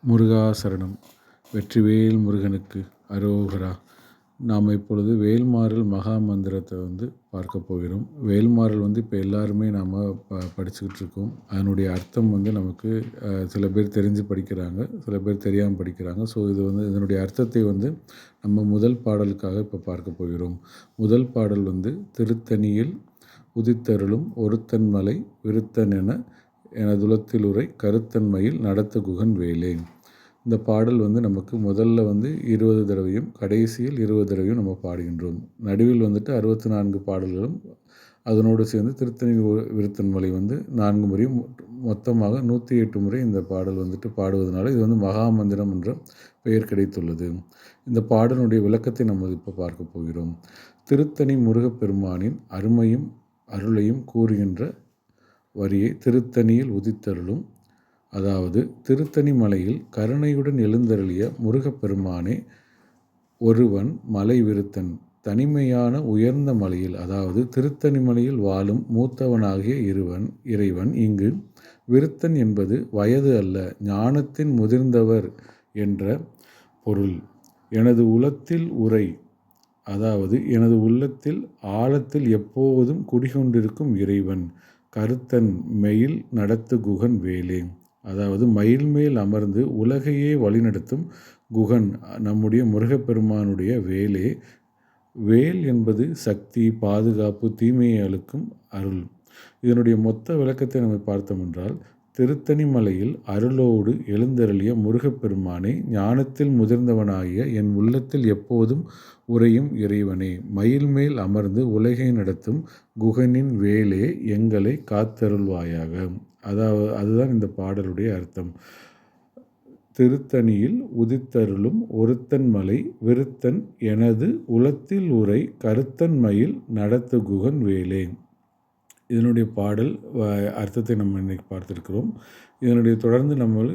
முருகா சரணம். வெற்றிவேல் முருகனுக்கு அரோகரா. நாம் இப்பொழுது வேல்மாறல் மகா மந்திரத்தை பார்க்க போகிறோம். வேல்மாறல் இப்போ எல்லாருமே நாம் படிச்சுக்கிட்டு இருக்கோம். அதனுடைய அர்த்தம் நமக்கு சில பேர் தெரிஞ்சு படிக்கிறாங்க, சில பேர் தெரியாமல் படிக்கிறாங்க. ஸோ இது இதனுடைய அர்த்தத்தை நம்ம முதல் பாடலுக்காக இப்போ பார்க்க போகிறோம். முதல் பாடல் திருத்தணியில் உதித்தருளும் ஒருத்தன் மலை விருத்தன் எனதுலத்தில் உரை கருத்தன்மையில் நடத்த குகன் வேலே. இந்த பாடல் நமக்கு முதல்ல 20 தடவையும் கடைசியில் 20 தடவையும் நம்ம பாடுகின்றோம். நடுவில் 64 பாடல்களும் அதனோடு சேர்ந்து திருத்தணி விருத்தன் மலை 4 முறையும் மொத்தமாக 108 முறை இந்த பாடல் பாடுவதனால இது மகா மந்திரம் என்ற பெயர் கிடைத்துள்ளது. இந்த பாடலுடைய விளக்கத்தை நம்ம இப்போ பார்க்க போகிறோம். திருத்தணி முருகப்பெருமானின் அருமையும் அருளையும் கூறுகின்ற வரியை திருத்தணியில் உதித்தருளும், அதாவது திருத்தணி மலையில் கருணையுடன் எழுந்தருளிய முருகப்பெருமானே ஒருவன் மலை விருத்தன் தனிமையான உயர்ந்த மலையில், அதாவது திருத்தணி மலையில் வாழும் மூத்தவனாகிய இறைவன். இங்கு விருத்தன் என்பது வயது அல்ல, ஞானத்தின் முதிர்ந்தவர் என்ற பொருள். எனது உளத்தில் உரை, அதாவது எனது உள்ளத்தில் ஆழத்தில் எப்போதும் குடிகொண்டிருக்கும் இறைவன். கருத்தன் மெயில் நடத்து குகன் வேலே, அதாவது மயில் மேல் அமர்ந்து உலகையே வழிநடத்தும் குகன் நம்முடைய முருகப்பெருமானுடைய வேலே. வேல் என்பது சக்தி, பாதுகாப்பு, தீமையை அளிக்கும் அருள். இதனுடைய மொத்த விளக்கத்தை நம்ம பார்த்தோம் என்றால், திருத்தணி மலையில் அருளோடு எழுந்தருளிய முருகப்பெருமானை, ஞானத்தில் முதிர்ந்தவனாகிய என் உள்ளத்தில் எப்போதும் உறையும் இறைவனே, மயில் மேல் அமர்ந்து உலகை நடத்தும் குகனின் வேலே, எங்களை காத்தருள்வாயாக. அதுதான் இந்த பாடலுடைய அர்த்தம். திருத்தணியில் உதித்தருளும் ஒருத்தன் மலை விருத்தன் எனது உளத்தில் உரை கருத்தன் மயில் நடத்து குகன் வேலே. இதனுடைய பாடல் அர்த்தத்தை நம்ம இன்றைக்கி பார்த்துருக்கிறோம். இதனுடைய தொடர்ந்து நம்ம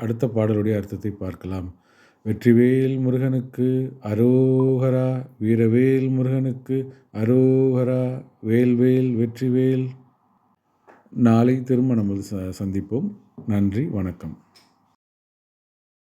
அடுத்த பாடலுடைய அர்த்தத்தை பார்க்கலாம். வெற்றிவேல் முருகனுக்கு அரோகரா. வீரவேல் முருகனுக்கு அரோகரா. வேல்வேல் வெற்றிவேல். நாளை திரும்ப நம்ம சந்திப்போம். நன்றி, வணக்கம்.